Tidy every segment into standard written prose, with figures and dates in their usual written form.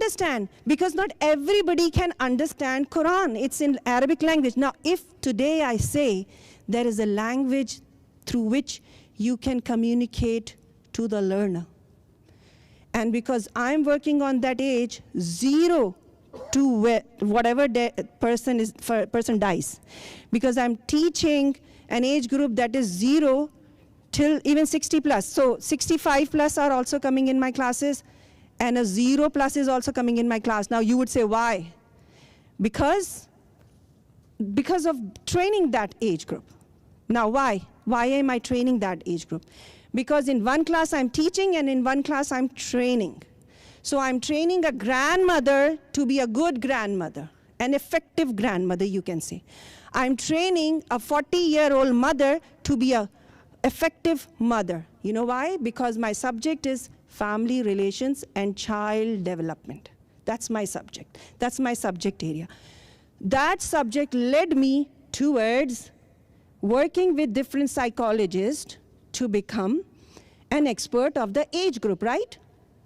understand, because not everybody can understand Quran. It's in Arabic language. Now, if today I say there is a language through which you can communicate to the learner, and because I'm working on that age, 0 to whatever person dies, because I'm teaching an age group that is 0 till even 60 plus. So 65 plus are also coming in my classes, and a 0 plus is also coming in my class. Now you would say, why? Because of training that age group. Now why? Why am I training that age group? Because in one class I'm teaching, and in one class I'm training. So I'm training a grandmother to be a good grandmother, an effective grandmother, you can say. I'm training a 40-year-old mother to be a effective mother. You know why? Because my subject is family relations and child development. That's my subject. That's my subject area. That subject led me towards working with different psychologists to become an expert of the age group, right?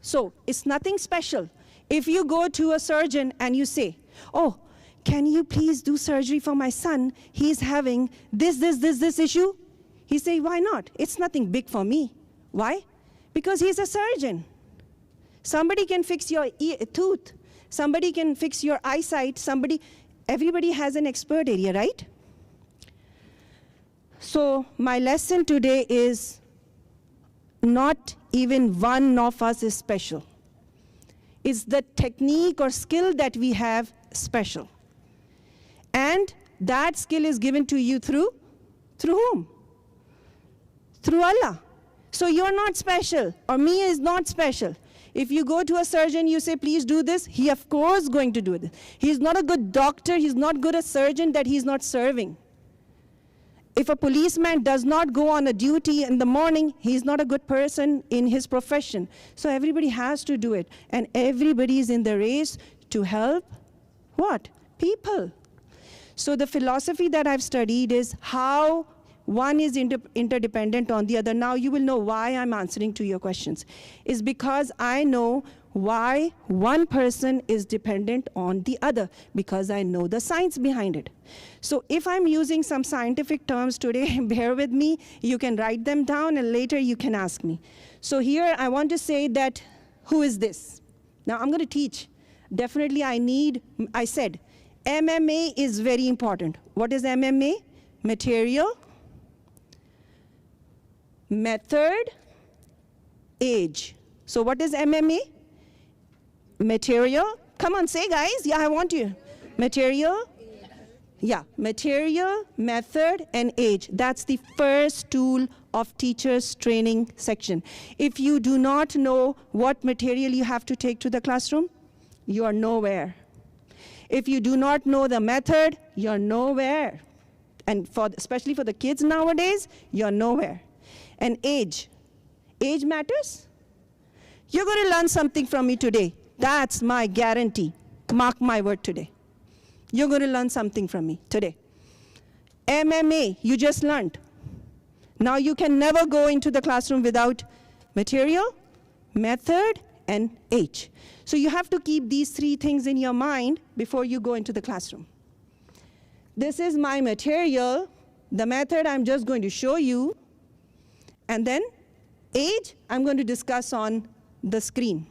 So it's nothing special. If you go to a surgeon and you say, oh, can you please do surgery for my son? He's having this issue. He say, why not? It's nothing big for me. Why? Because he's a surgeon. Somebody can fix your tooth. Somebody can fix your eyesight. Everybody has an expert area, right? So my lesson today is not even one of us is special. It's the technique or skill that we have special. And that skill is given to you through whom? Through Allah. So you're not special, or me is not special. If you go to a surgeon, you say, please do this, he of course going to do this. He's not a good doctor, he's not good a surgeon that he's not serving. If a policeman does not go on a duty in the morning, he's not a good person in his profession. So everybody has to do it. And everybody is in the race to help what? People. So the philosophy that I've studied is how one is interdependent on the other. Now you will know why I'm answering to your questions. It's because I know why one person is dependent on the other, because I know the science behind it. So if I'm using some scientific terms today, bear with me, you can write them down and later you can ask me. So here I want to say that, who is this? Now I'm going to teach. Definitely I said, MMA is very important. What is MMA? Material, method, age. So what is MMA? Material. Come on, say guys. Yeah, I want you. Material. Yeah, material, method, and age. That's the first tool of teachers training section. If you do not know what material you have to take to the classroom, you are nowhere. If you do not know the method, you're nowhere. And especially for the kids nowadays, you're nowhere. And age. Age matters? You're going to learn something from me today. That's my guarantee. Mark my word today. You're going to learn something from me today. MMA, you just learned. Now you can never go into the classroom without material, method, and age. So you have to keep these three things in your mind before you go into the classroom. This is my material. The method I'm just going to show you. And then age, I'm going to discuss on the screen.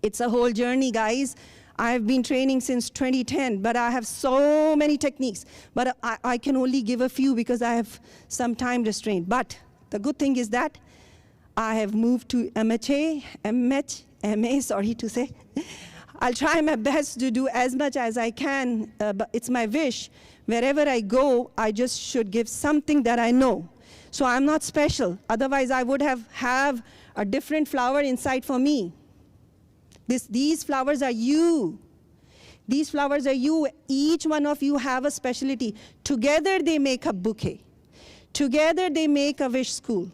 It's a whole journey, guys. I've been training since 2010, but I have so many techniques. But I can only give a few because I have some time restraint. But the good thing is that I have moved to MA, sorry to say. I'll try my best to do as much as I can, but it's my wish. Wherever I go, I just should give something that I know. So I'm not special. Otherwise, I would have a different flower inside for me. These flowers are you. These flowers are you. Each one of you have a specialty. Together, they make a bouquet. Together, they make a wish school.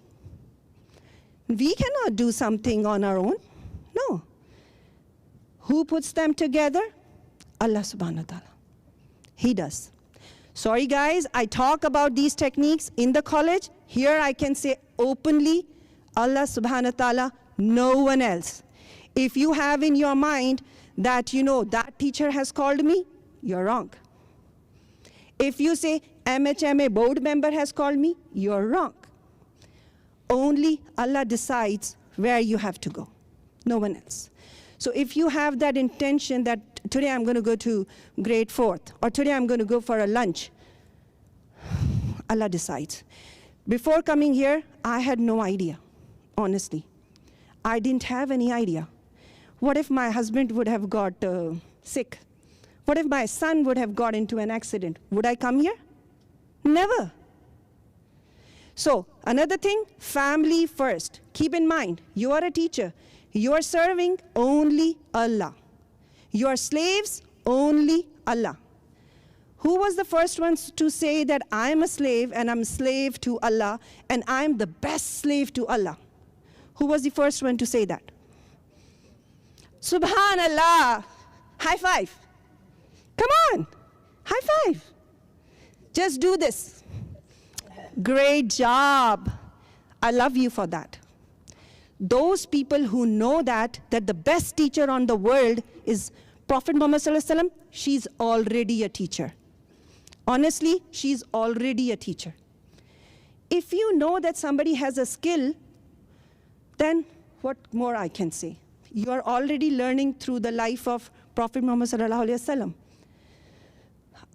We cannot do something on our own. No. Who puts them together? Allah subhanahu wa ta'ala. He does. Sorry guys, I talk about these techniques in the college. Here I can say openly, Allah subhanahu wa ta'ala, no one else. If you have in your mind that, that teacher has called me, you're wrong. If you say, MHMA board member has called me, you're wrong. Only Allah decides where you have to go, no one else. So if you have that intention that today I'm going to go to grade 4th, or today I'm going to go for a lunch, Allah decides. Before coming here, I had no idea, honestly. I didn't have any idea. What if my husband would have got sick? What if my son would have got into an accident? Would I come here? Never. So another thing, family first. Keep in mind, you are a teacher. You are serving only Allah. You are slaves, only Allah. Who was the first ones to say that I am a slave and I'm a slave to Allah and I'm the best slave to Allah? Who was the first one to say that? Subhanallah. High five. Come on. High five. Just do this. Great job. I love you for that. Those people who know that the best teacher on the world is Prophet Muhammad Sallallahu Alaihi Wasallam, she's already a teacher. Honestly, she's already a teacher. If you know that somebody has a skill, then what more I can say? You are already learning through the life of Prophet Muhammad Sallallahu Alaihi Wasallam.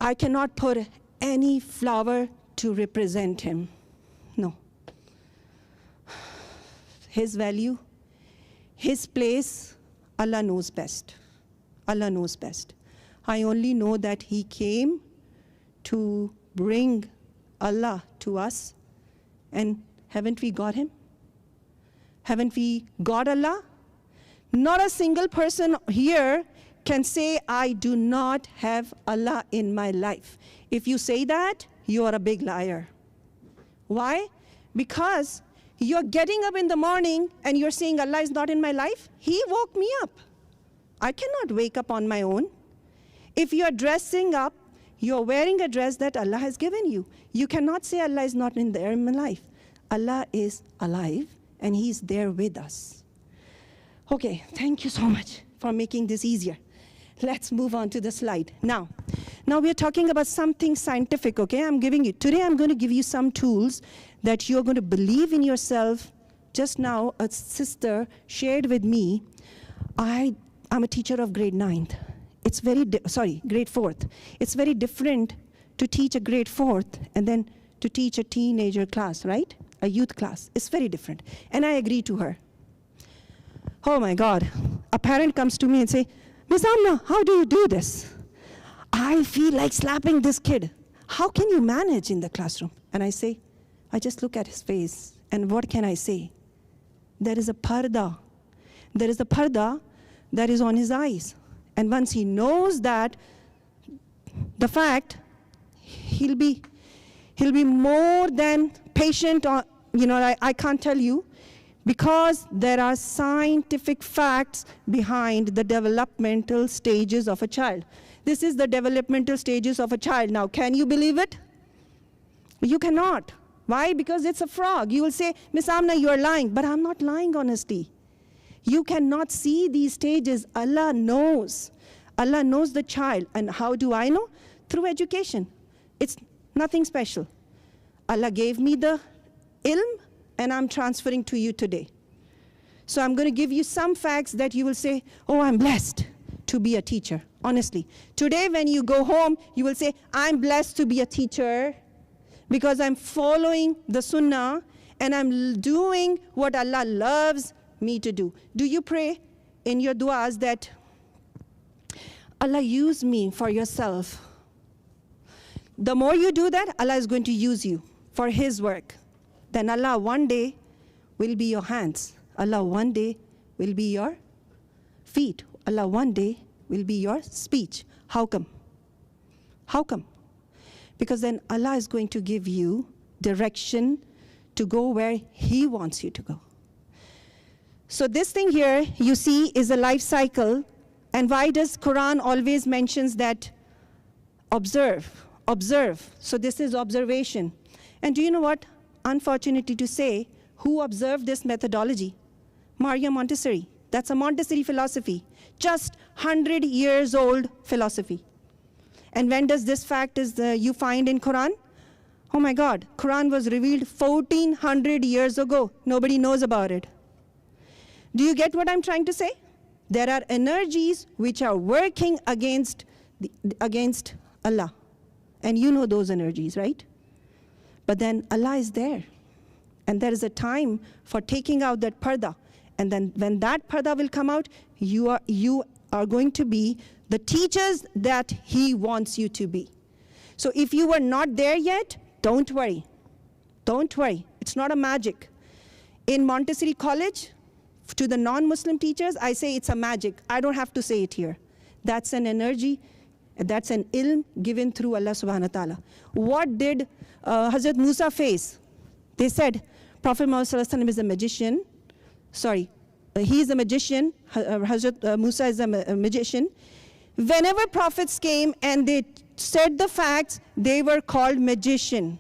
I cannot put any flower to represent him. No. His value, his place, Allah knows best. Allah knows best. I only know that he came to bring Allah to us, and haven't we got him? Haven't we got Allah? Not a single person here can say, I do not have Allah in my life. If you say that, you are a big liar. Why? Because you're getting up in the morning and you're saying Allah is not in my life. He woke me up. I cannot wake up on my own. If you're dressing up, you're wearing a dress that Allah has given you. You cannot say Allah is not in my life. Allah is alive and He's there with us. Okay, thank you so much for making this easier. Let's move on to the slide. Now we're talking about something scientific, okay? Today I'm going to give you some tools that you're going to believe in yourself. Just now, a sister shared with me, I'm a teacher of grade 9th. It's grade 4th. It's very different to teach a grade 4th and then to teach a teenager class, right? A youth class. It's very different. And I agree to her. Oh my God. A parent comes to me and say, Miss Amna, how do you do this? I feel like slapping this kid. How can you manage in the classroom? And I say, I just look at his face, and what can I say? There is a parda. There is a parda that is on his eyes. And once he knows that, the fact, he'll be more than patient. I can't tell you, because there are scientific facts behind the developmental stages of a child. This is the developmental stages of a child. Now, can you believe it? You cannot. Why? Because it's a frog. You will say, Miss Amna, you are lying. But I'm not lying, honestly. You cannot see these stages. Allah knows. Allah knows the child. And how do I know? Through education. It's nothing special. Allah gave me the ilm, and I'm transferring to you today. So I'm going to give you some facts that you will say, oh, I'm blessed to be a teacher. Honestly. Today when you go home, you will say, I'm blessed to be a teacher because I'm following the sunnah and I'm doing what Allah loves me to do. Do you pray in your du'as that Allah use me for yourself? The more you do that, Allah is going to use you for His work. Then Allah one day will be your hands. Allah one day will be your feet. Allah one day will be your speech. How come? How come? Because then Allah is going to give you direction to go where He wants you to go. So this thing here, you see, is a life cycle. And why does Quran always mentions that observe, observe? So this is observation. And do you know what? Unfortunately to say, who observed this methodology? Maria Montessori. That's a Montessori philosophy. Just 100 years old philosophy. And when does this fact you find in Quran? Oh my God, Quran was revealed 1400 years ago. Nobody knows about it. Do you get what I'm trying to say? There are energies which are working against Allah. And you know those energies, right? But then Allah is there. And there is a time for taking out that parda. And then when that parda will come out, you are going to be the teachers that He wants you to be. So if you were not there yet, don't worry. Don't worry. It's not a magic. In Montessori College, to the non-Muslim teachers, I say it's a magic. I don't have to say it here. That's an energy, that's an ilm given through Allah subhanahu wa ta'ala. What did Hazrat Musa face? They said, Prophet Muhammad sallallahu alaihi wasallam is a magician. Sorry, he is a magician. Hazrat Musa is a magician. Whenever prophets came and they said the facts, they were called magician.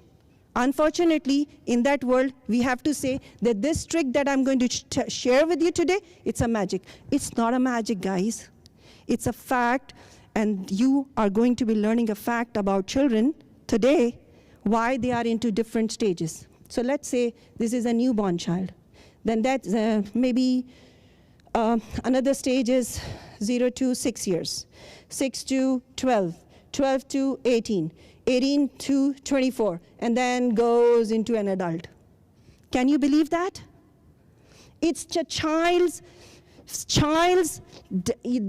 Unfortunately, in that world, we have to say that this trick that I'm going to share with you today, it's a magic. It's not a magic, guys. It's a fact, and you are going to be learning a fact about children today, why they are into different stages. So let's say this is a newborn child. Then that's maybe another stage is 0 to 6 years, 6 to 12, 12 to 18, 18 to 24, and then goes into an adult. Can you believe that? It's a child's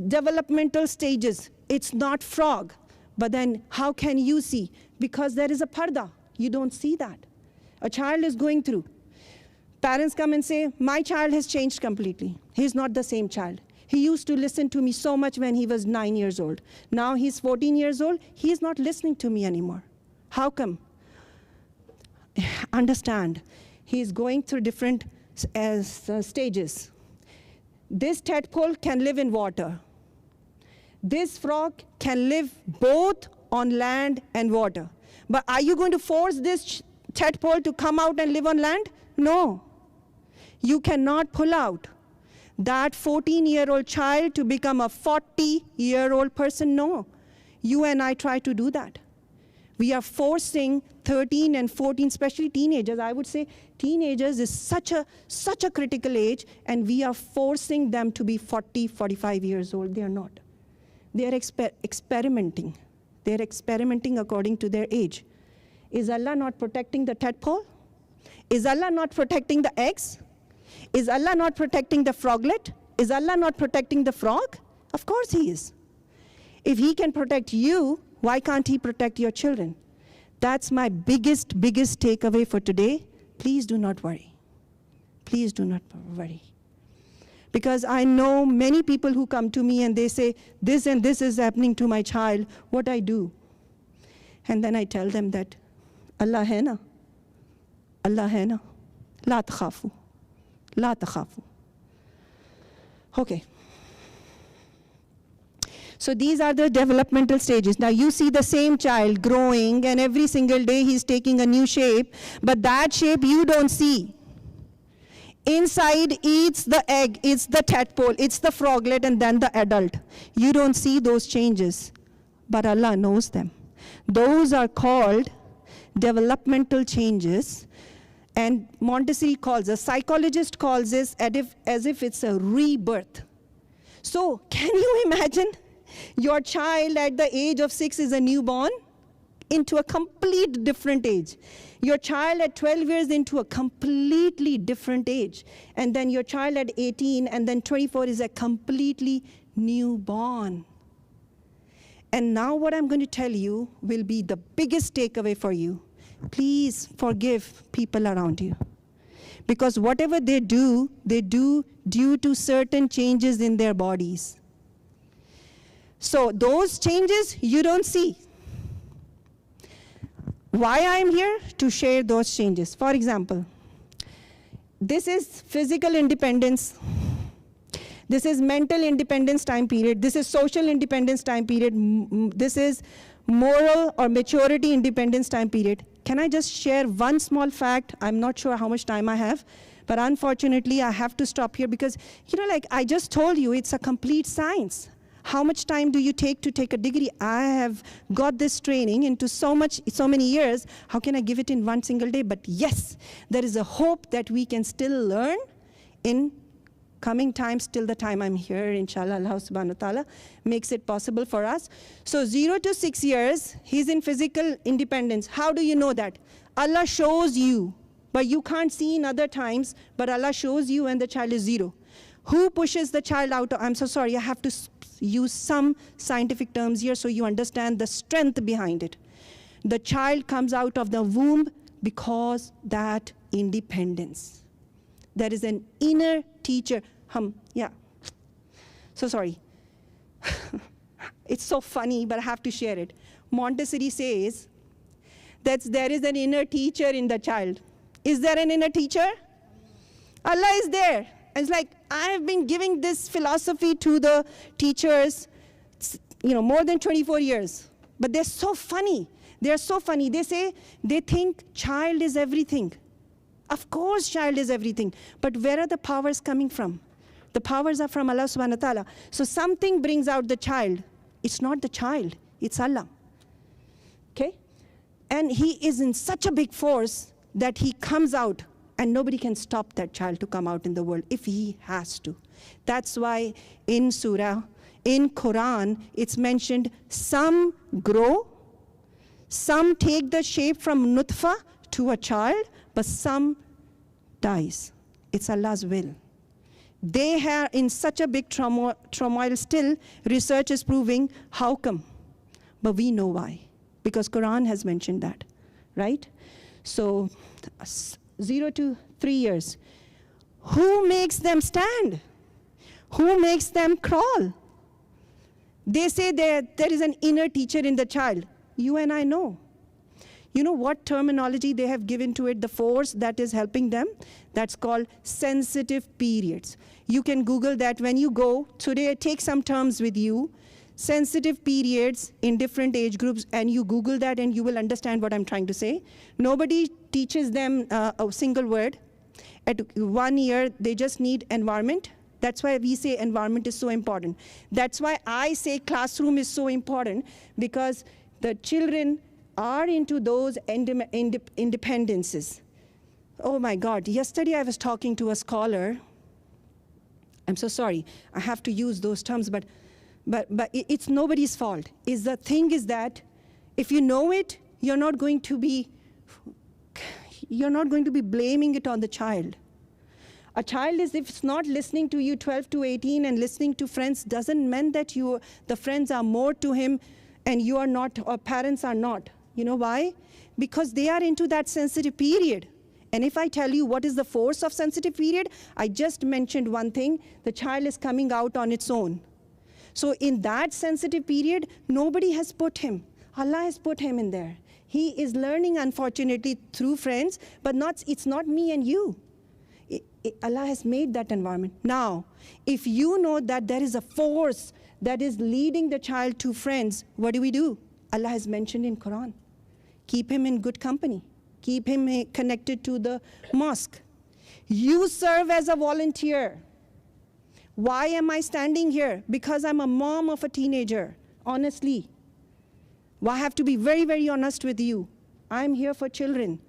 developmental stages. It's not frog. But then how can you see? Because there is a parda. You don't see that. A child is going through. Parents come and say, my child has changed completely. He's not the same child. He used to listen to me so much when he was 9 years old. Now he's 14 years old. He's not listening to me anymore. How come? Understand, he's going through different stages. This tadpole can live in water. This frog can live both on land and water. But are you going to force this tadpole to come out and live on land? No. You cannot pull out that 14-year-old child to become a 40-year-old person. No. You and I try to do that. We are forcing 13 and 14, especially teenagers. I would say teenagers is such a critical age, and we are forcing them to be 40, 45 years old. They are not. They are experimenting. They are experimenting according to their age. Is Allah not protecting the tadpole? Is Allah not protecting the eggs? Is Allah not protecting the froglet? Is Allah not protecting the frog? Of course He is. If He can protect you, why can't He protect your children? That's my biggest takeaway for today. Please do not worry. Please do not worry. Because I know many people who come to me and they say, this and this is happening to my child, what I do? And then I tell them that, Allah hai na, Allah hai na, la takhafu, la takhafu. Okay. So these are the developmental stages. Now you see the same child growing, and every single day he's taking a new shape, but that shape you don't see. Inside it's the egg, it's the tadpole, it's the froglet, and then the adult. You don't see those changes, but Allah knows them. Those are called developmental changes, and Montessori calls, a psychologist calls this as if it's a rebirth. So can you imagine? Your child at the age of 6 is a newborn into a complete different age. Your child at 12 years into a completely different age. And then your child at 18 and then 24 is a completely newborn. And now what I'm going to tell you will be the biggest takeaway for you. Please forgive people around you. Because whatever they do due to certain changes in their bodies. So those changes you don't see. Why I'm here? To share those changes. For example, this is physical independence. This is mental independence time period. This is social independence time period. This is moral or maturity independence time period. Can I just share one small fact? I'm not sure how much time I have, But unfortunately, I have to stop here because, like I just told you, it's a complete science. How much time do you take to take a degree? I have got this training into so many years. How can I give it in one single day? But yes, there is a hope that we can still learn in coming times till the time I'm here, inshallah. Allah subhanahu wa ta'ala makes it possible for us. So 0 to 6 years, he's in physical independence. How do you know that? Allah shows you, but you can't see in other times, but Allah shows you when the child is 0. Who pushes the child out? I'm so sorry, I have to use some scientific terms here so you understand the strength behind it. The child comes out of the womb because that independence. There is an inner teacher. So sorry. It's so funny, but I have to share it. Montessori says that there is an inner teacher in the child. Is there an inner teacher? Allah is there. It's like, I've been giving this philosophy to the teachers, more than 24 years. But they're so funny. They're so funny. They think child is everything. Of course, child is everything. But where are the powers coming from? The powers are from Allah subhanahu wa ta'ala. So something brings out the child. It's not the child, it's Allah. Okay? And he is in such a big force that he comes out. And nobody can stop that child to come out in the world if he has to. That's why in Surah, in Quran, it's mentioned some grow, some take the shape from nutfa to a child, but some dies. It's Allah's will. They are in such a big turmoil still. Research is proving how come. But we know why. Because Quran has mentioned that, right? So 0 to 3 years. Who makes them stand? Who makes them crawl? They say there is an inner teacher in the child. You and I know. You know what terminology they have given to it, the force that is helping them? That's called sensitive periods. You can Google that when you go. Today, take some terms with you. Sensitive periods in different age groups, and you Google that and you will understand what I'm trying to say. Nobody teaches them a single word. At 1 year, they just need environment. That's why we say environment is so important. That's why I say classroom is so important, because the children are into those independences. Oh my God, yesterday I was talking to a scholar. I'm so sorry, I have to use those terms, but it's nobody's fault. The thing is that if you know it, you're not going to be blaming it on the child. A child is, if it's not listening to you 12 to 18 and listening to friends, doesn't mean that the friends are more to him and you are not, or parents are not. You know why? Because they are into that sensitive period. And if I tell you what is the force of sensitive period, I just mentioned one thing, the child is coming out on its own. So in that sensitive period, nobody has put him. Allah has put him in there. He is learning, unfortunately, through friends, but it's not me and you. Allah has made that environment. Now, if you know that there is a force that is leading the child to friends, what do? Allah has mentioned in Quran. Keep him in good company. Keep him connected to the mosque. You serve as a volunteer. Why am I standing here? Because I'm a mom of a teenager, honestly. Well, I have to be very, very honest with you. I'm here for children.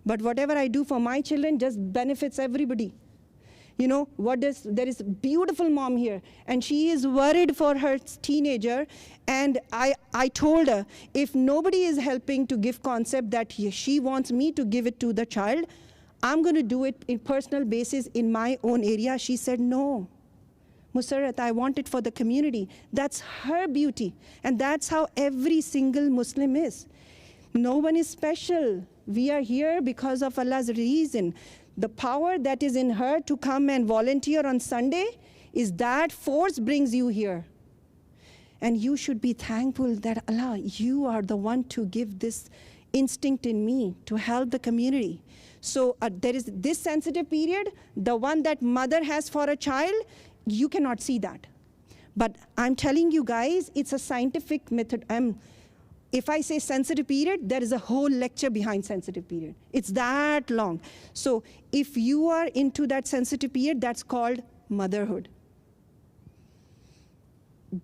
But whatever I do for my children just benefits everybody. You know, there is a beautiful mom here, and she is worried for her teenager, and I told her, if nobody is helping to give concept that she wants me to give it to the child, I'm going to do it in personal basis in my own area. She said, no. Musarrat, I want it for the community. That's her beauty, and that's how every single Muslim is. No one is special. We are here because of Allah's reason. The power that is in her to come and volunteer on Sunday is that force brings you here. And you should be thankful that Allah, you are the one to give this instinct in me to help the community. So there is this sensitive period, the one that mother has for a child, you cannot see that. But I'm telling you guys, it's a scientific method. if I say sensitive period, there is a whole lecture behind sensitive period. It's that long. So if you are into that sensitive period, that's called motherhood.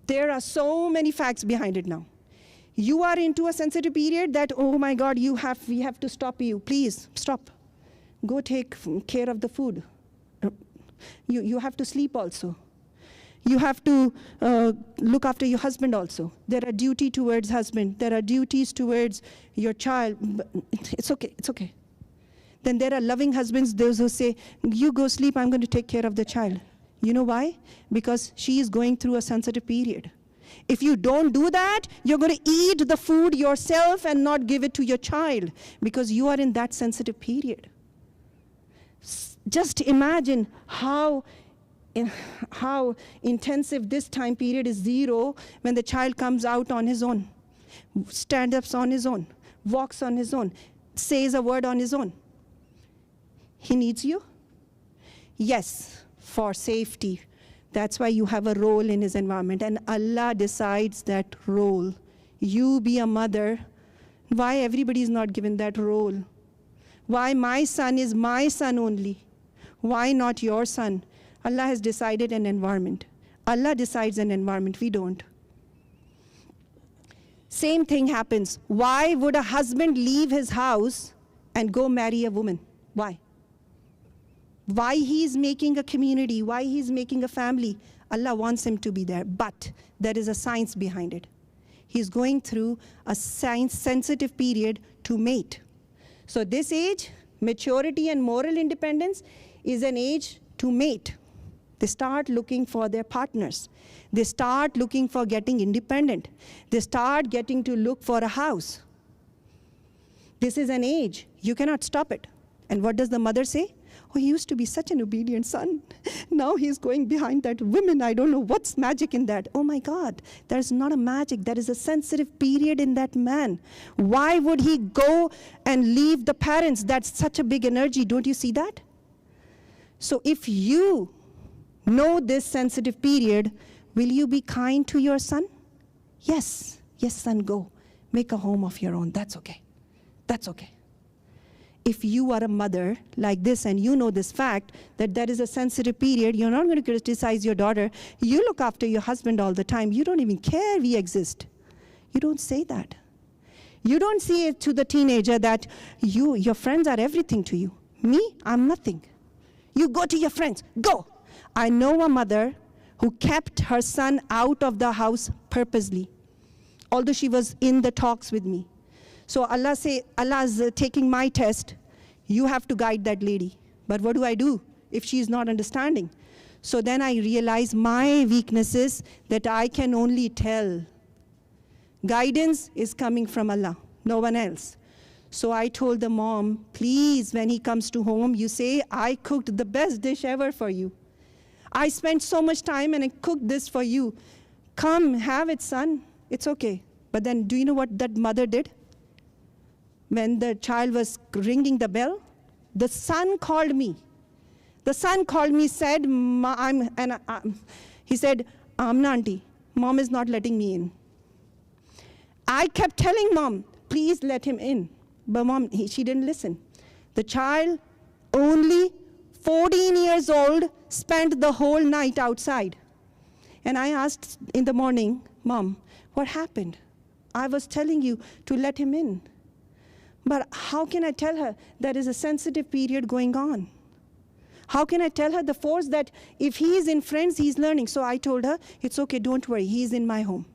There are so many facts behind it now. You are into a sensitive period that, oh my God, we have to stop you. Please, stop. Go take care of the food. You have to sleep also. You have to look after your husband also. There are duties towards husband. There are duties towards your child. It's okay, it's okay. Then there are loving husbands, those who say, you go sleep, I'm going to take care of the child. You know why? Because she is going through a sensitive period. If you don't do that, you're going to eat the food yourself and not give it to your child because you are in that sensitive period. Just imagine how intensive this time period is 0 when the child comes out on his own, stands up on his own, walks on his own, says a word on his own. He needs you? Yes, for safety. That's why you have a role in his environment, and Allah decides that role. You be a mother. Why everybody is not given that role? Why my son is my son only? Why not your son? Allah has decided an environment. Allah decides an environment, we don't. Same thing happens. Why would a husband leave his house and go marry a woman? Why? Why he's making a community, why he's making a family. Allah wants him to be there, but there is a science behind it. He's going through a science-sensitive period to mate. So this age, maturity and moral independence, is an age to mate. They start looking for their partners. They start looking for getting independent. They start getting to look for a house. This is an age. You cannot stop it. And what does the mother say? Oh, he used to be such an obedient son. Now he's going behind that woman. I don't know what's magic in that. Oh my God, there's not a magic. There is a sensitive period in that man. Why would he go and leave the parents? That's such a big energy. Don't you see that? So if you know this sensitive period, will you be kind to your son? Yes. Yes, son, go. Make a home of your own. That's okay. That's okay. If you are a mother like this and you know this fact that there is a sensitive period, you're not going to criticize your daughter. You look after your husband all the time. You don't even care we exist. You don't say that. You don't say it to the teenager that your friends are everything to you. Me, I'm nothing. You go to your friends. Go. I know a mother who kept her son out of the house purposely, although she was in the talks with me. So Allah is taking my test. You have to guide that lady. But what do I do if she is not understanding? So then I realize my weaknesses that I can only tell. Guidance is coming from Allah, no one else. So I told the mom, please, when he comes to home, you say, I cooked the best dish ever for you. I spent so much time and I cooked this for you. Come, have it, son. It's okay. But then do you know what that mother did? When the child was ringing the bell, the son called me. The son called me, said, he said, Amna auntie, mom is not letting me in. I kept telling mom, please let him in. But mom, she didn't listen. The child, only 14 years old, spent the whole night outside. And I asked in the morning, Mom, what happened? I was telling you to let him in. But how can I tell her there is a sensitive period going on? How can I tell her the force that if he is in friends, he's learning? So I told her, it's okay, don't worry, he is in my home.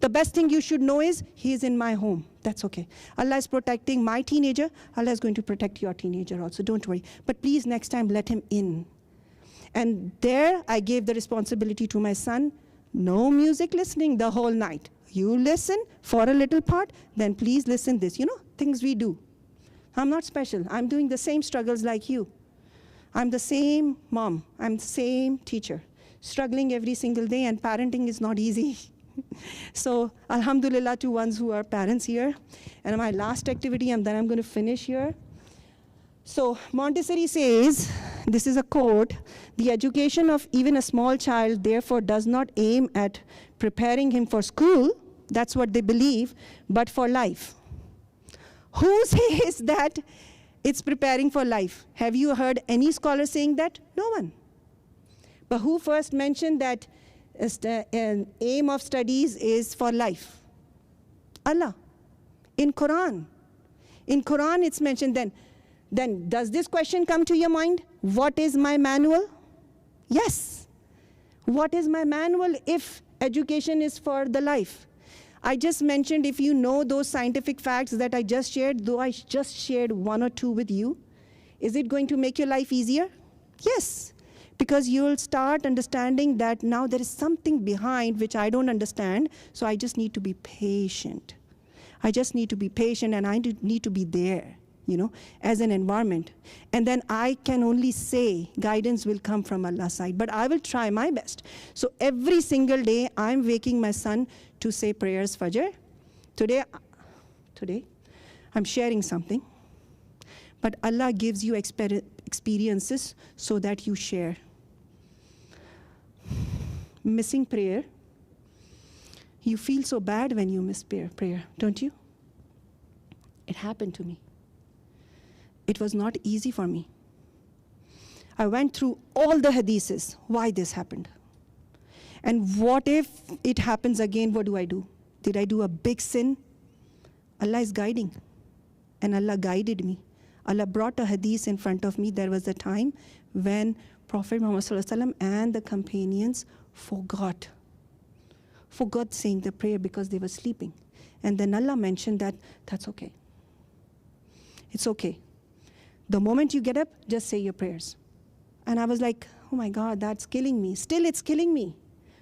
The best thing you should know is he is in my home. That's okay. Allah is protecting my teenager. Allah is going to protect your teenager also. Don't worry. But please, next time, let him in. And there, I gave the responsibility to my son. No music listening the whole night. You listen for a little part, then please listen this. You know, things we do. I'm not special. I'm doing the same struggles like you. I'm the same mom. I'm the same teacher. Struggling every single day, and parenting is not easy. So, alhamdulillah to ones who are parents here. And my last activity, and then I'm going to finish here. So, Montessori says, this is a quote, the education of even a small child therefore does not aim at preparing him for school. That's what they believe, but for life. Who says that it's preparing for life? Have you heard any scholar saying that? No one. But who first mentioned that an aim of studies is for life? Allah. In Quran. In Quran it's mentioned. Then does this question come to your mind? What is my manual? Yes. What is my manual if education is for the life? I just mentioned, if you know those scientific facts that I just shared, though I just shared one or two with you, is it going to make your life easier? Yes. Because you'll start understanding that now there is something behind which I don't understand, so I just need to be patient. I just need to be patient, and I need to be there, as an environment. And then I can only say guidance will come from Allah's side, but I will try my best. So every single day, I'm waking my son to say prayers, Fajr. Today, I'm sharing something. But Allah gives you experiences so that you share. Missing prayer. You feel so bad when you miss prayer, don't you? It happened to me. It was not easy for me. I went through all the hadiths, why this happened. And what if it happens again, what do? Did I do a big sin? Allah is guiding. And Allah guided me. Allah brought a hadith in front of me. There was a time when Prophet Muhammad ﷺ and the companions forgot saying the prayer because they were sleeping. And then Allah mentioned that's okay. It's okay. The moment you get up, just say your prayers. And I was like, oh my God, that's killing me. Still, it's killing me.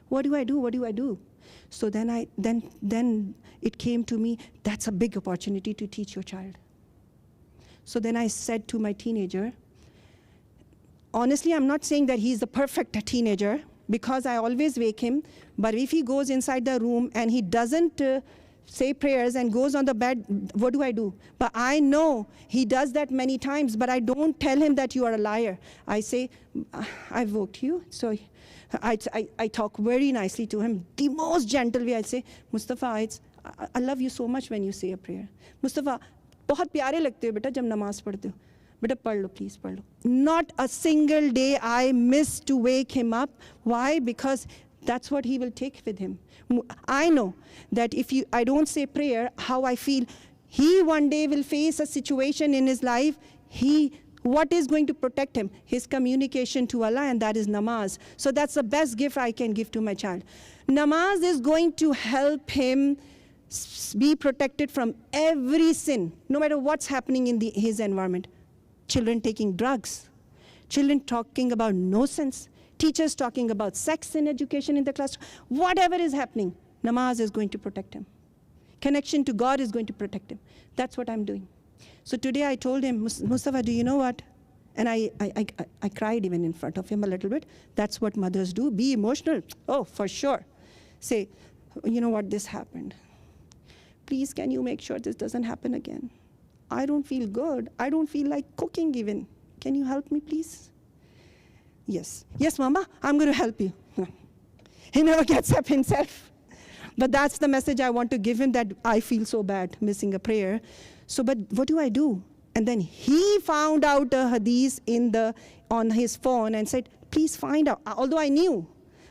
What do I do? So then it came to me, that's a big opportunity to teach your child. So then I said to my teenager, honestly, I'm not saying that he's the perfect teenager, because I always wake him, but if he goes inside the room and he doesn't say prayers and goes on the bed, what do? But I know he does that many times, but I don't tell him that you are a liar. I say, I woke you. So I talk very nicely to him, the most gentle way. I say, Mustafa, I love you so much when you say a prayer. Mustafa, बहुत प्यारे लगते हो बेटा जब नमाज पढ़ते हो. Beta, पढ़ लो, please, पढ़ लो. Not a single day I miss to wake him up. Why? Because that's what he will take with him. I know that if I don't say prayer, how I feel, he one day will face a situation in his life, what is going to protect him? His communication to Allah, and that is namaz. So that's the best gift I can give to my child. Namaz is going to help him be protected from every sin, no matter what's happening in his environment. Children taking drugs, children talking about nonsense, teachers talking about sex in education in the classroom, whatever is happening, namaz is going to protect him. Connection to God is going to protect him. That's what I'm doing. So today I told him, Mustafa, do you know what? And I cried even in front of him a little bit. That's what mothers do. Be emotional. Oh, for sure. Say, you know what, this happened. Please, can you make sure this doesn't happen again? I don't feel good. I don't feel like cooking even. Can you help me, please? Yes. Yes, Mama, I'm going to help you. He never gets up himself. But that's the message I want to give him, that I feel so bad missing a prayer. So, but what do? And then he found out a hadith on his phone and said, please find out. Although I knew.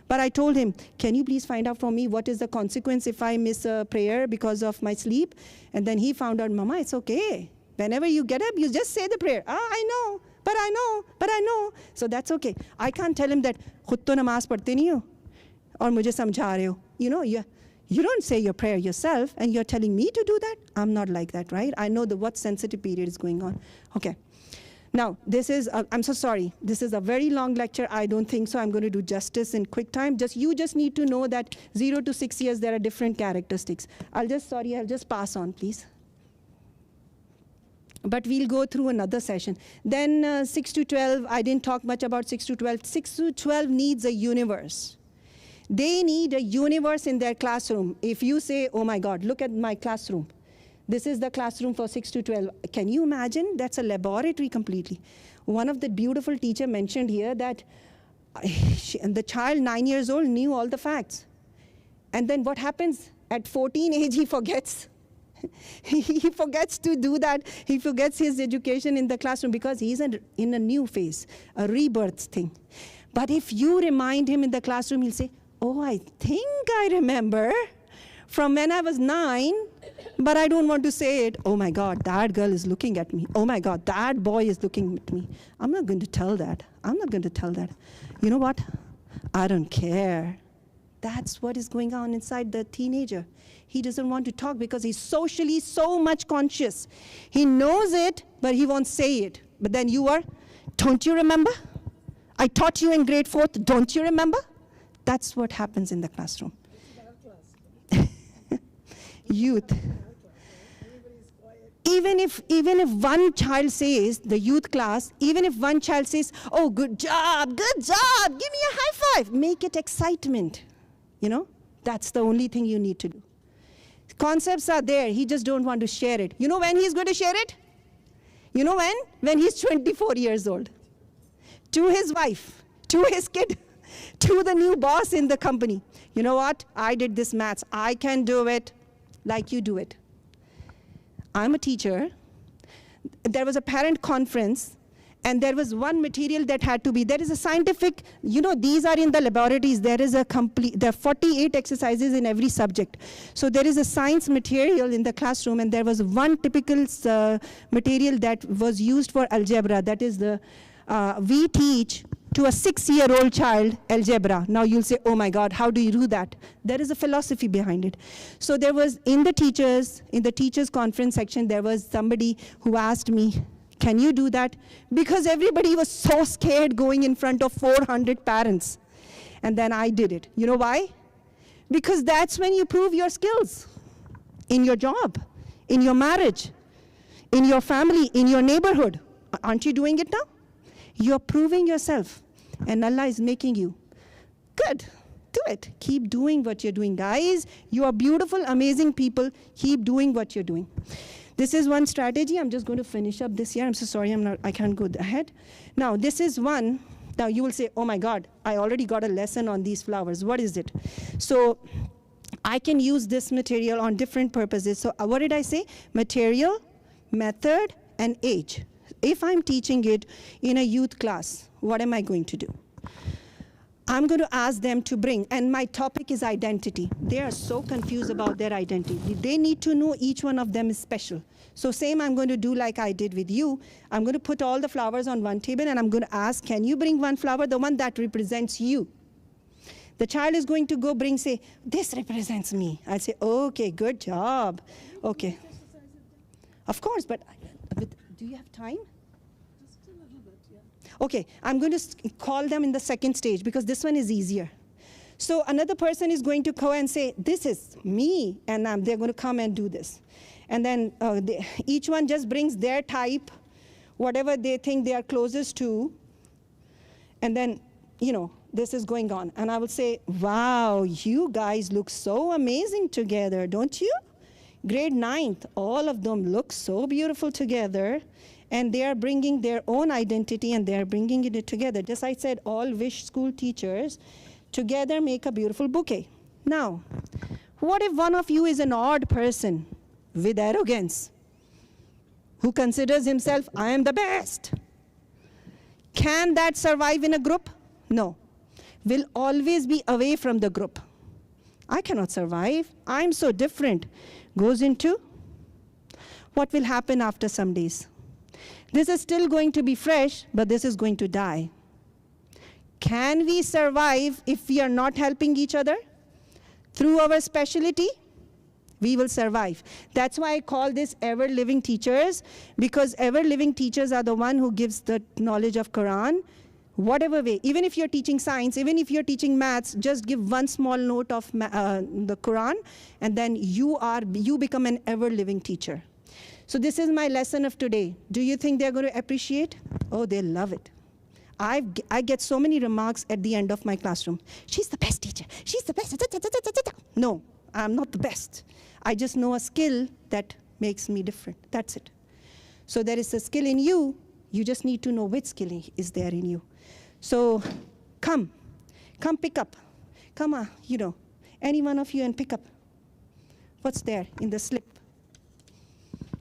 But I told him, can you please find out for me what is the consequence if I miss a prayer because of my sleep? And then he found out, Mama, it's okay. Whenever you get up, you just say the prayer. I know, but I know. So that's okay. I can't tell him that, khud to namaz padhte nahi ho, aur mujhe samjha rahe ho. You don't say your prayer yourself, and you're telling me to do that? I'm not like that, right? I know what sensitive period is going on. Okay. Now, I'm so sorry. This is a very long lecture. I don't think so. I'm going to do justice in quick time. You just need to know that 0 to 6 years, there are different characteristics. I'll just pass on, please. But we'll go through another session. Then 6 to 12, I didn't talk much about 6 to 12. 6 to 12 needs a universe. They need a universe in their classroom. If you say, oh my God, look at my classroom. This is the classroom for 6 to 12. Can you imagine? That's a laboratory completely. One of the beautiful teacher mentioned here that the child, 9 years old, knew all the facts. And then what happens? At 14 age, he forgets. He forgets to do that. He forgets his education in the classroom because he's in a new phase, a rebirth thing. But if you remind him in the classroom, he'll say, oh, I think I remember from when I was 9, but I don't want to say it. Oh my God, that girl is looking at me. Oh my God, that boy is looking at me. I'm not going to tell that. I'm not going to tell that. You know what? I don't care. That's what is going on inside the teenager. He doesn't want to talk because he's socially so much conscious. He knows it, but he won't say it. But then you are, don't you remember? I taught you in grade 4th, don't you remember? That's what happens in the classroom. Youth. Even if one child says, the youth class, even if one child says, oh, good job, give me a high five, make it excitement. You know, that's the only thing you need to do. Concepts are there, he just don't want to share it. You know when he's going to share it? You know when? When he's 24 years old. To his wife, to his kid, to the new boss in the company. You know what? I did this maths. I can do it like you do it. I'm a teacher. There was a parent conference, and there was one material that had to be, there is a scientific, you know, these are in the laboratories, there are 48 exercises in every subject. So there is a science material in the classroom, and there was one typical material that was used for algebra, that is we teach to a 6-year-old child algebra. Now you'll say, oh my God, how do you do that? There is a philosophy behind it. So there was, in the teachers conference section, there was somebody who asked me, can you do that? Because everybody was so scared going in front of 400 parents. And then I did it. You know why? Because that's when you prove your skills in your job, in your marriage, in your family, in your neighborhood. Aren't you doing it now? You're proving yourself, and Allah is making you. Good, do it. Keep doing what you're doing. Guys, you are beautiful, amazing people. Keep doing what you're doing. This is one strategy. I'm just going to finish up this year. I'm so sorry, I can't go ahead. Now, this is one. Now, you will say, oh my God, I already got a lesson on these flowers. What is it? So, I can use this material on different purposes. So, what did I say? Material, method, and age. If I'm teaching it in a youth class, what am I going to do? I'm going to ask them to bring, and my topic is identity. They are so confused about their identity. They need to know each one of them is special. So same I'm going to do like I did with you. I'm going to put all the flowers on one table, and I'm going to ask, can you bring one flower, the one that represents you? The child is going to go bring, say, this represents me. I'll say, okay, good job. Okay. Of course, but do you have time? Just a little bit, yeah. Okay, I'm going to call them in the second stage because this one is easier. So another person is going to go and say, this is me, and they're going to come and do this. And then each one just brings their type, whatever they think they are closest to, and then, you know, this is going on. And I will say, wow, you guys look so amazing together, don't you? Grade 9th, all of them look so beautiful together, and they are bringing their own identity, and they are bringing it together. Just like I said, all Wish school teachers together make a beautiful bouquet. Now, what if one of you is an odd person with arrogance, who considers himself, I am the best? Can that survive in a group? No. Will always be away from the group. I cannot survive. I'm so different. Goes into what will happen after some days. This is still going to be fresh, but this is going to die. Can we survive if we are not helping each other? Through our specialty, we will survive. That's why I call this ever-living teachers, because ever-living teachers are the one who gives the knowledge of Quran, whatever way. Even if you're teaching science, even if you're teaching maths, just give one small note of the Quran, and then you become an ever-living teacher. So this is my lesson of today. Do you think they're going to appreciate? Oh, they love it. I get so many remarks at the end of my classroom. She's the best teacher. She's the best. No, I'm not the best. I just know a skill that makes me different. That's it. So there is a skill in you. You just need to know which skill is there in you. So come pick up. Come on, Any one of you and pick up. What's there in the slip?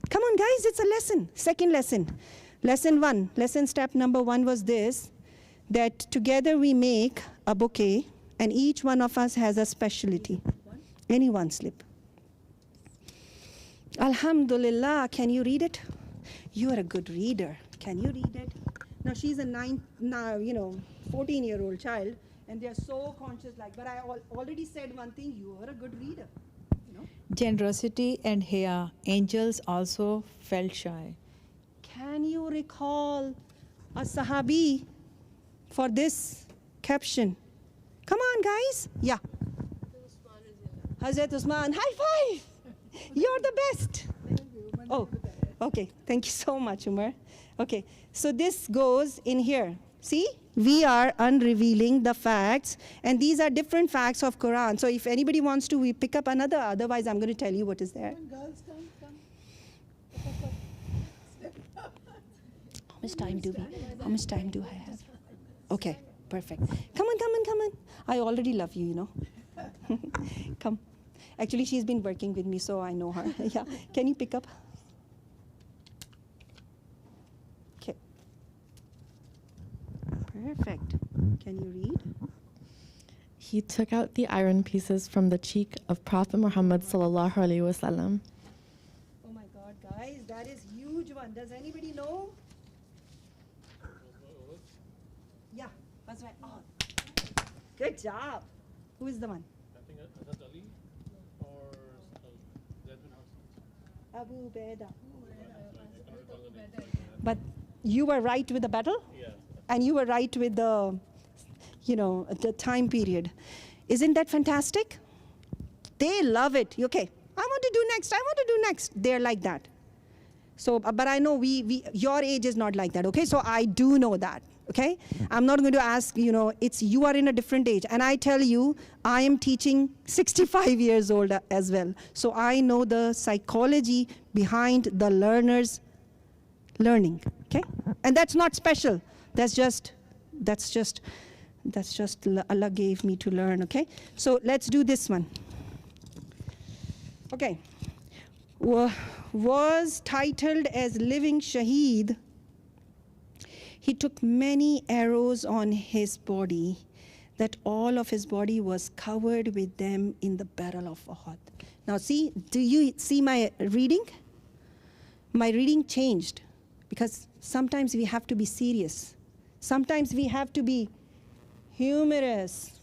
Come on, guys, it's a lesson. Second lesson. Lesson 1. Lesson step number 1 was this, that together we make a bouquet, and each one of us has a specialty. Any one slip. Alhamdulillah, can you read it? You are a good reader. Can you read it? Now she's a 14-year-old child, and they're so conscious, like, but I already said one thing, you are a good reader. You know? Generosity and haya. Angels also felt shy. Can you recall a Sahabi for this caption? Come on, guys. Yeah. Hazrat Usman, high five. You're the best. Oh, okay. Thank you so much, Umar. Okay, so this goes in here. See, we are unrevealing the facts, and these are different facts of Quran. So if anybody wants to, we pick up another. Otherwise, I'm going to tell you what is there. Girls, come. How much time do I have? Okay, perfect. Come on. I already love you, you know. Come. Actually, she's been working with me, so I know her. Yeah. Can you pick up? Okay. Perfect. Can you read? He took out the iron pieces from the cheek of Prophet Muhammad sallallahu alaihi wasallam. Oh my God, guys, that is huge one. Does anybody know? Yeah, that's right. Oh, good job. Who is the one? I think Hazrat Ali or Zaid bin Hassan. Abu Ubaidah. But you were right with the battle? Yeah. And you were right with the, the time period. Isn't that fantastic? They love it. Okay, I want to do next. They're like that. So, but I know your age is not like that, okay? So I do know that, okay? I'm not going to ask, you are in a different age. And I tell you, I am teaching 65 years old as well. So I know the psychology behind the learner's learning, okay? And that's not special. That's just Allah gave me to learn, okay? So let's do this one. Okay. Was titled as Living Shaheed. He took many arrows on his body, that all of his body was covered with them in the battle of Uhud. Now see, do you see my reading? My reading changed, because sometimes we have to be serious. Sometimes we have to be humorous.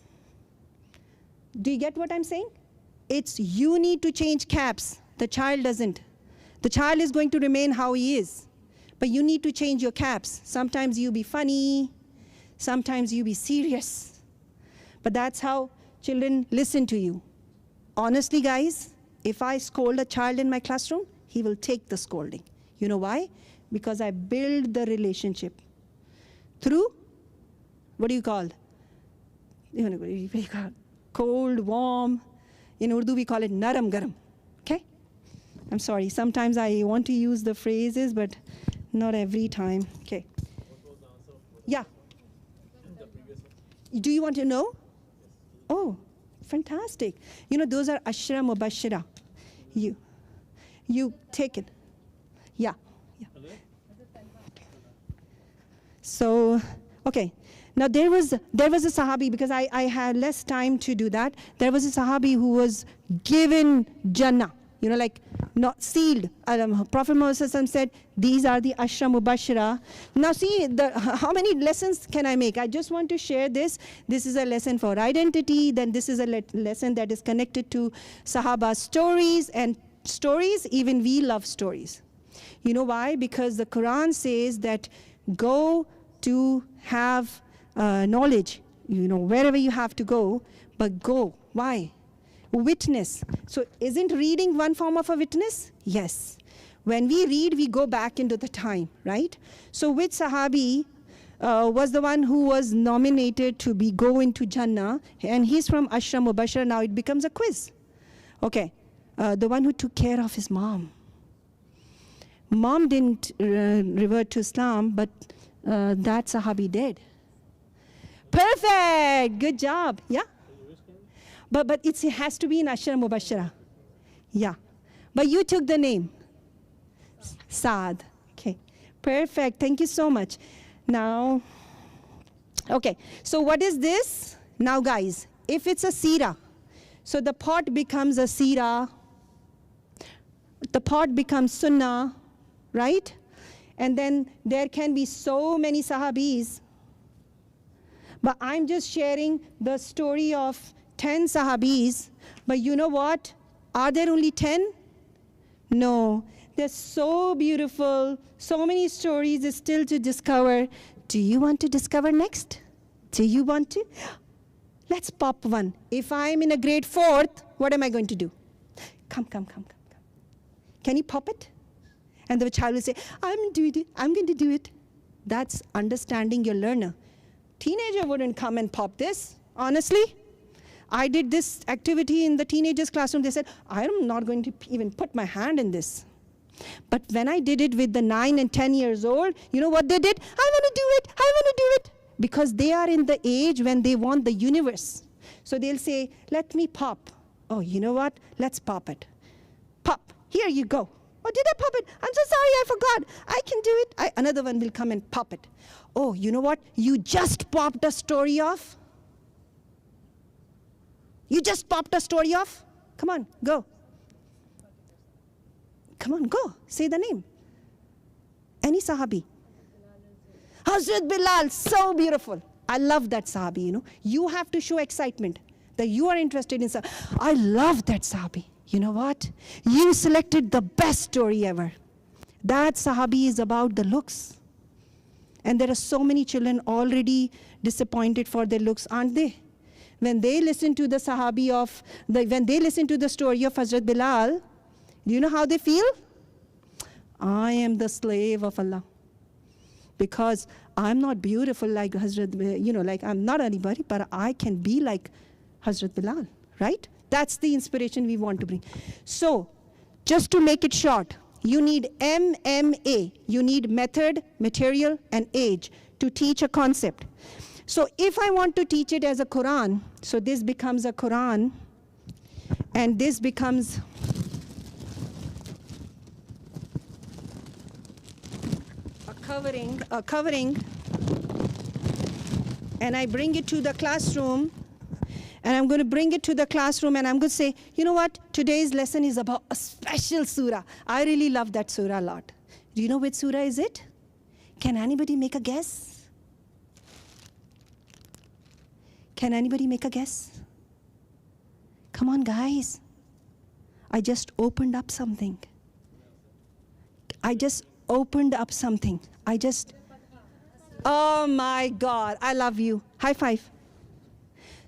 Do you get what I'm saying? It's you need to change caps. The child doesn't. The child is going to remain how he is. But you need to change your caps. Sometimes you be funny. Sometimes you be serious. But that's how children listen to you. Honestly, guys, if I scold a child in my classroom, he will take the scolding. You know why? Because I build the relationship through, what do you call? Cold, warm. In Urdu, we call it naram garam. Okay? I'm sorry. Sometimes I want to use the phrases, but not every time. Okay. Yeah. Do you want to know? Oh, fantastic. Those are Ashra Mubashira. You take it. Yeah. So, okay. Now there was a Sahabi, because I had less time to do that. There was a Sahabi who was given Jannah, like not sealed. Prophet Muhammad said, these are the Ashra Mubashira. Now see, how many lessons can I make? I just want to share this. This is a lesson for identity. Then this is a lesson that is connected to Sahaba stories. And stories, even we love stories. You know why? Because the Quran says that go to have knowledge, wherever you have to go, but go. Why? Witness. So isn't reading one form of a witness? Yes. When we read, we go back into the time, right? So which Sahabi was the one who was nominated to go into Jannah? And he's from Ashra Mubashara. Now it becomes a quiz. Okay. The one who took care of his mom. Mom didn't revert to Islam, but that Sahabi did. Perfect. Good job. Yeah. But it has to be in Ashara Mubashara. Yeah. But you took the name. Saad. Okay. Perfect. Thank you so much. Now, okay. So what is this? Now, guys, if it's a seerah, so the pot becomes a seerah, the pot becomes sunnah, right? And then there can be so many sahabis. But I'm just sharing the story of 10 sahabis. But you know what? Are there only 10? No. They're so beautiful. So many stories still to discover. Do you want to discover next? Do you want to? Let's pop one. If I'm in a grade 4th, what am I going to do? Come. Can you pop it? And the child will say, I'm going to do it. That's understanding your learner. Teenager wouldn't come and pop this, honestly. I did this activity in the teenagers' classroom. They said, I'm not going to even put my hand in this. But when I did it with the 9 and 10 years old, you know what they did? I want to do it. Because they are in the age when they want the universe. So they'll say, let me pop. Oh, you know what? Let's pop it. Pop. Here you go. Oh, did I pop it? I'm so sorry, I forgot. I can do it. Another one will come and pop it. Oh, you know what? You just popped a story off. You just popped a story off. Come on, go. Come on, go. Say the name. Any Sahabi. Hazrat Bilal, so beautiful. I love that Sahabi, you know. You have to show excitement that you are interested in Sahabi. I love that Sahabi. You know what? You selected the best story ever. That Sahabi is about the looks. And there are so many children already disappointed for their looks, aren't they? When they listen to the Sahabi when they listen to the story of Hazrat Bilal, do you know how they feel? I am the slave of Allah. Because I'm not beautiful like Hazrat, like I'm not anybody, but I can be like Hazrat Bilal, right? That's the inspiration we want to bring. So, just to make it short, you need MMA. You need method, material, and age to teach a concept. So if I want to teach it as a Quran, so this becomes a Quran, and this becomes a covering, and I bring it to the classroom, and I'm going to bring it to the classroom, and I'm going to say, you know what? Today's lesson is about a special surah. I really love that surah a lot. Do you know which surah is it? Can anybody make a guess? Can anybody make a guess? Come on, guys. I just opened up something. Oh my God, I love you. High five.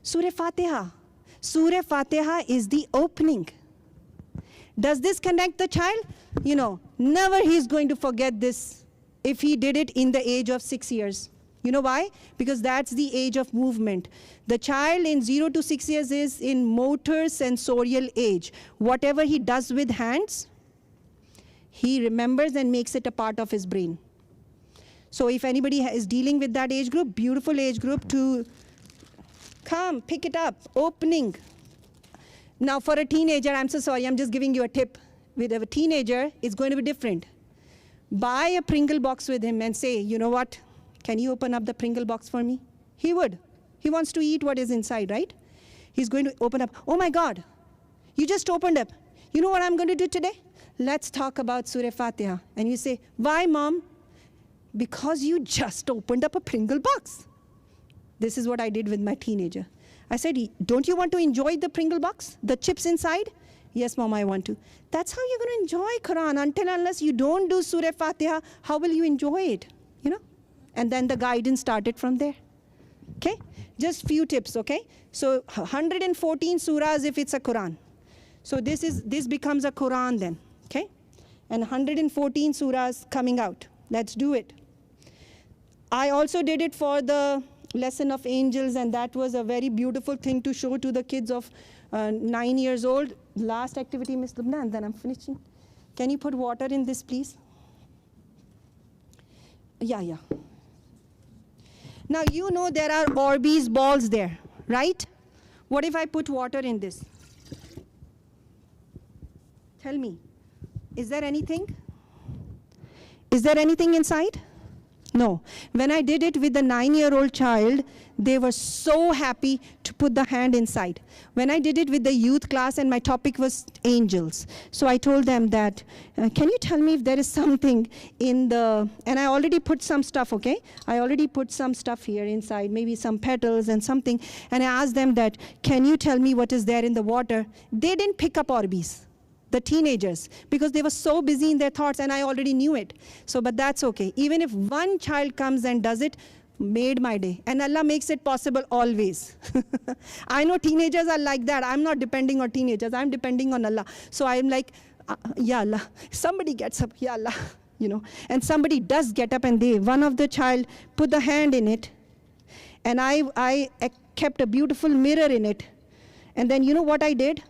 Surah Fatiha. Surah Fatiha is the opening. Does this connect the child? You know, never he's going to forget this if he did it in the age of 6 years. You know why? Because that's the age of movement. The child in 0 to 6 years is in motor sensorial age. Whatever he does with hands, he remembers and makes it a part of his brain. So if anybody is dealing with that age group, beautiful age group, to come, pick it up, opening. Now for a teenager, I'm so sorry, I'm just giving you a tip. With a teenager, it's going to be different. Buy a Pringle box with him and say, you know what? Can you open up the Pringle box for me? He would. He wants to eat what is inside, right? He's going to open up. Oh my God, you just opened up. You know what I'm going to do today? Let's talk about Surah Fatiha. And you say, why, Mom? Because you just opened up a Pringle box. This is what I did with my teenager. I said, don't you want to enjoy the Pringle box? The chips inside? Yes, Mom, I want to. That's how you're going to enjoy Quran. Unless you don't do Surah Fatiha, how will you enjoy it? You know? And then the guidance started from there. Okay? Just few tips, okay? So 114 surahs if it's a Quran. So this becomes a Quran then. Okay? And 114 surahs coming out. Let's do it. I also did it for the lesson of angels, and that was a very beautiful thing to show to the kids of 9 years old. Last activity, Miss Lubna, and then I'm finishing. Can you put water in this, please? Yeah. Now, you know there are Orbeez balls there, right? What if I put water in this? Tell me, is there anything? Is there anything inside? No. When I did it with the 9-year-old child, they were so happy to put the hand inside. When I did it with the youth class and my topic was angels, so I told them that, can you tell me if there is something in the, and I already put some stuff, okay? I already put some stuff here inside, maybe some petals and something, and I asked them that, can you tell me what is there in the water? They didn't pick up Orbis, the teenagers, because they were so busy in their thoughts, and I already knew it. So, but that's okay. Even if one child comes and does it, made my day. And Allah makes it possible always. I know teenagers are like that. I'm not depending on teenagers. I'm depending on Allah. So I'm like, Ya Allah. Somebody gets up, Ya Allah. You know, and somebody does get up, and one of the child put the hand in it, and I kept a beautiful mirror in it. And then you know what I did?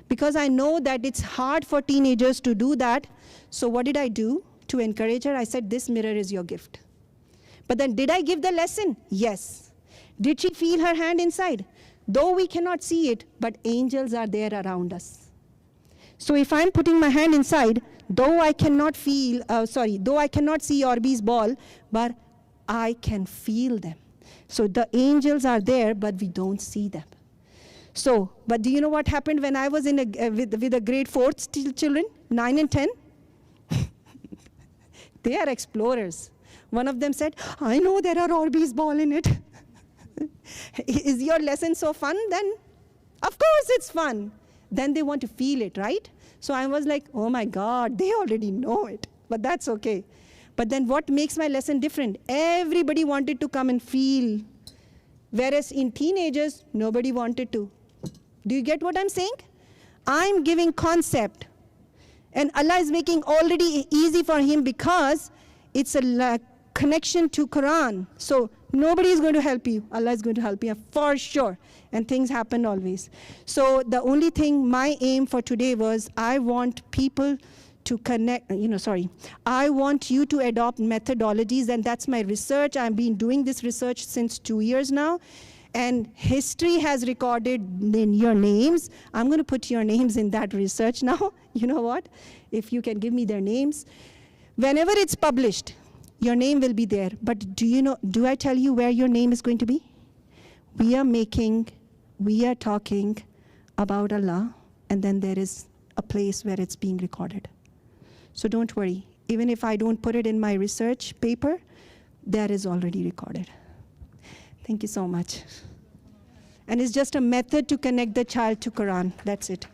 Because I know that it's hard for teenagers to do that. So what did I do to encourage her? I said, this mirror is your gift. But then did I give the lesson? Yes. Did she feel her hand inside? Though we cannot see it, but angels are there around us. So if I'm putting my hand inside, though I cannot though I cannot see Orbi's ball, but I can feel them. So the angels are there, but we don't see them. So, but do you know what happened when I was in with the grade 4th children, 9 and 10? They are explorers. One of them said, I know there are Orbeez ball in it. Is your lesson so fun then? Of course it's fun. Then they want to feel it, right? So I was like, oh my God, they already know it, but that's okay. But then what makes my lesson different? Everybody wanted to come and feel, whereas in teenagers, nobody wanted to. Do you get what I'm saying? I'm giving concept, and Allah is making already easy for him because it's a connection to Quran. So nobody is going to help you. Allah is going to help you for sure. And things happen always. So the only thing, my aim for today was I want people to connect, I want you to adopt methodologies, and that's my research. I've been doing this research since 2 years now. And history has recorded in your names. I'm going to put your names in that research now. You know what? If you can give me their names. Whenever it's published, your name will be there. But do I tell you where your name is going to be? We are talking about Allah, and then there is a place where it's being recorded. So don't worry. Even if I don't put it in my research paper, that is already recorded. Thank you so much. And it's just a method to connect the child to Quran. That's it.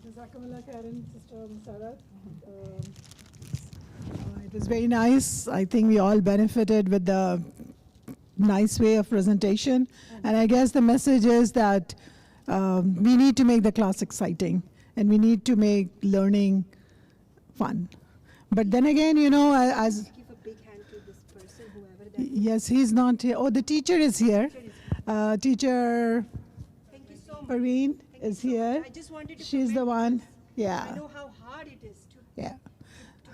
Jazakumullah khairan, Sister Musarat. It was very nice. I think we all benefited with the nice way of presentation. And I guess the message is that we need to make the class exciting, and we need to make learning fun. But then again, as yes, he's not here. Oh, the teacher is here. Teacher Parveen is here. I just wanted to She's the one. I Yeah. know how hard it is to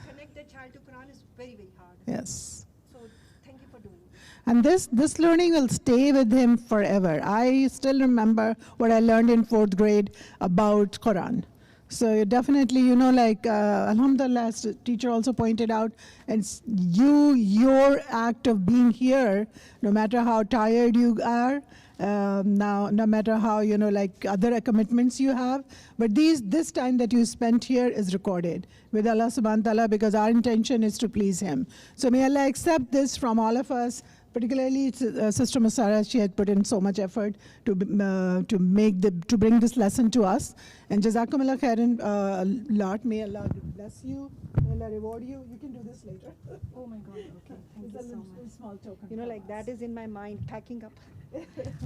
connect the child to Quran is very, very hard. Yes. So thank you for doing it. And this learning will stay with him forever. I still remember what I learned in 4th grade about Quran. So definitely, Alhamdulillah, as the teacher also pointed out, it's your act of being here, no matter how tired you are, no matter how, other commitments you have, but this time that you spent here is recorded with Allah subhanahu wa ta'ala, because our intention is to please him. So may Allah accept this from all of us. Particularly, Sister Masara, she had put in so much effort to bring this lesson to us. And Jazakumullah khairan a lot. May Allah bless you. May Allah reward you. You can do this later. Oh my God, okay. Thank you so much. Small token. That is in my mind, packing up.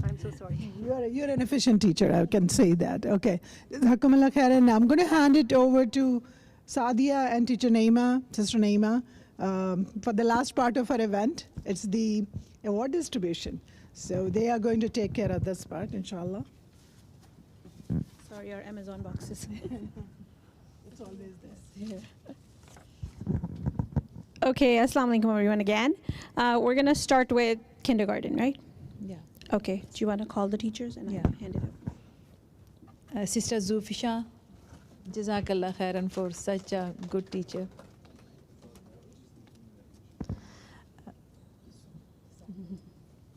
I'm so sorry. You're an efficient teacher, I can say that. Okay. Jazakumullah khairan. I'm going to hand it over to Sadia and Teacher Naima, Sister Naima, for the last part of our event. It's the award distribution. So they are going to take care of this part, inshallah. Sorry, our Amazon boxes. It's always this. Okay, assalamu alaikum everyone again. We're going to start with kindergarten, right? Yeah. Okay, do you want to call the teachers and Yeah. I'll hand it up? Sister Zufisha, Jazakallah khairan for such a good teacher.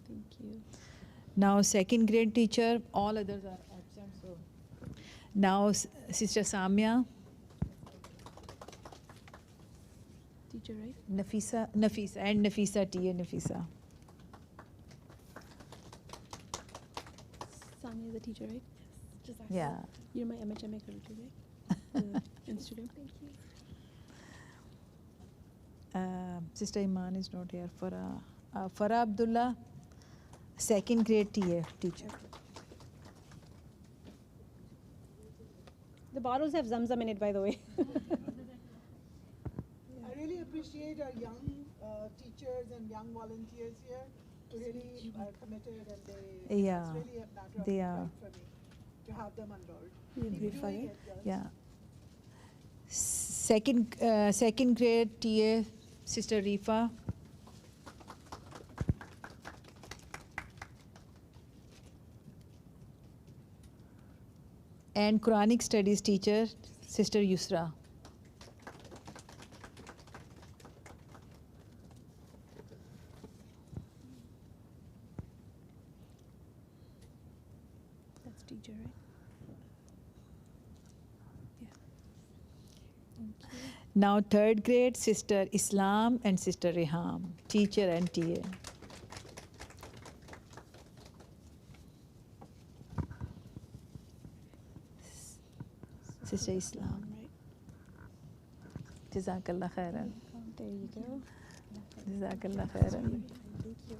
Thank you. Now second grade teacher, all others are absent. So now Sister Samia, Teacher, right? Nafisa, TA Nafisa. Sanya is the teacher, right? Yeah. You're my MHMA curriculum, right? The Instagram. Thank you. Sister Iman is not here. Farah Abdullah, second grade TA teacher. The bottles have Zamzam in it, by the way. I really appreciate our young teachers and young volunteers here who really are committed, and Yeah, it's really a matter of they pride are. for me to have them on board. You Keep agree, doing Farah? it, girls. Yeah. Second grade TA Sister Rifa. And Quranic studies teacher Sister Yusra. That's teacher, right? Now third grade Sister Islam and Sister Reham, teacher and TA. Sister Islam. Right. Jazakallah khairan. There you go. Jazakallah khairan. Thank you.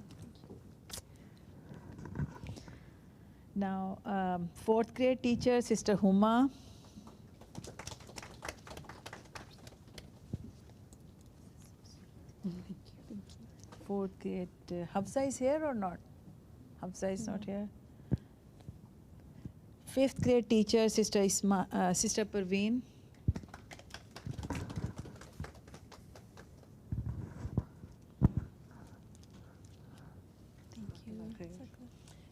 Now fourth grade teacher Sister Huma. Fourth grade Hafsa is here or not? Hafsa is not here. Fifth grade teacher Sister Sister Parveen. Thank you.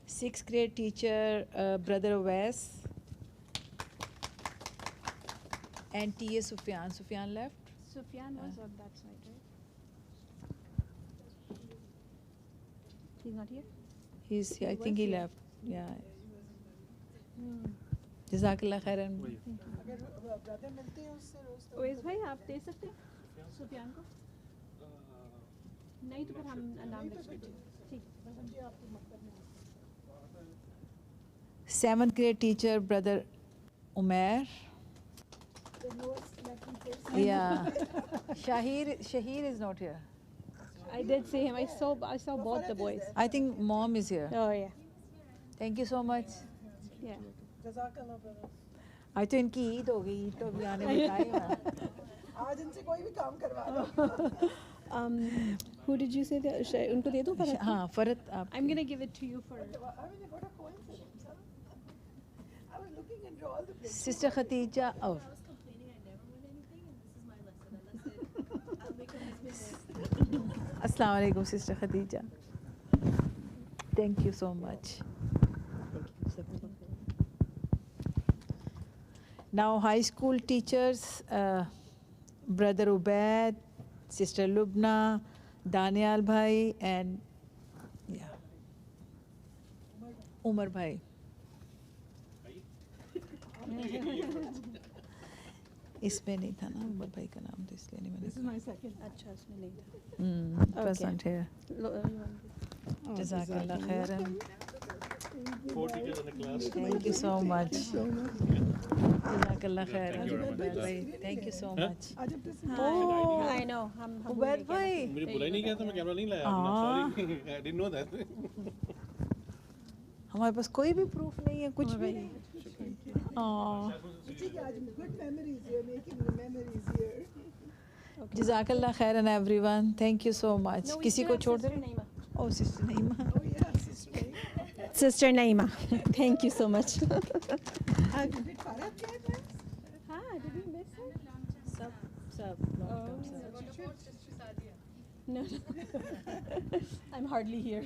Sixth grade teacher Brother Awais. And TA Sufyan. Sufyan left? Sufyan was on that side, right? He's not here? He's here. I He think was he here. left. Yeah. Jazakallah khairan. अगर brother मिलते हैं उससे रोज तो OS भाई आप दे सकते हैं सुफियान को नहीं तो फिर हम नाम लिख लेते हैं ठीक जी आपके मकतब में Seventh grade teacher Brother Umair. the lowest level person. Yeah. Shahir is not here. I did see him. I saw both the boys. I think mom is here. Oh yeah. Thank you so much. Yeah. जज़ाकल्लाह brother. आज तो इनकी ईद हो गई, ईद तो अभी आने में टाइम है. आज इनसे कोई भी काम करवा लो. Who did you say that? उनको दे दूँ फरहत? हाँ, फरहत आप. I'm gonna give it to you for. I mean, what a coincidence, huh? I was looking into all the places. Sister Khatija. Oh. Assalamu alaikum, Sister Khadija. Thank you so much. Now high school teachers, Brother Ubaid, Sister Lubna, Daniel Bhai and yeah, Umar Bhai. इसमें नहीं था ना उमर भाई का नाम, तो इसलिए नहीं मैंने. This is my second. अच्छा इसमें नहीं था. It was not here. Jazakallah khairan. 4 teachers in the class. Thank you so much. Jazakallah khairan. Ubaid bhai, thank you so much. आज अब तो Oh, I know. हम Ubaid bhai. मुझे बुला ही नहीं गया था, मैं कैमरा नहीं लाया. हाँ. Sorry, I didn't know that. हमारे पास कोई भी प्रूफ नहीं है, कुछ भी नहीं. हाँ. ठीक है, आज good memories here, making the memories here. Jazakallah khairan everyone. Thank you so much. किसी को छोड़ दे. Oh, Sister Naima. Oh yeah, sister. Sister Naima. Thank you so much. Did Farah get it? हाँ, did we miss her? सब long term सब. No. I'm hardly here.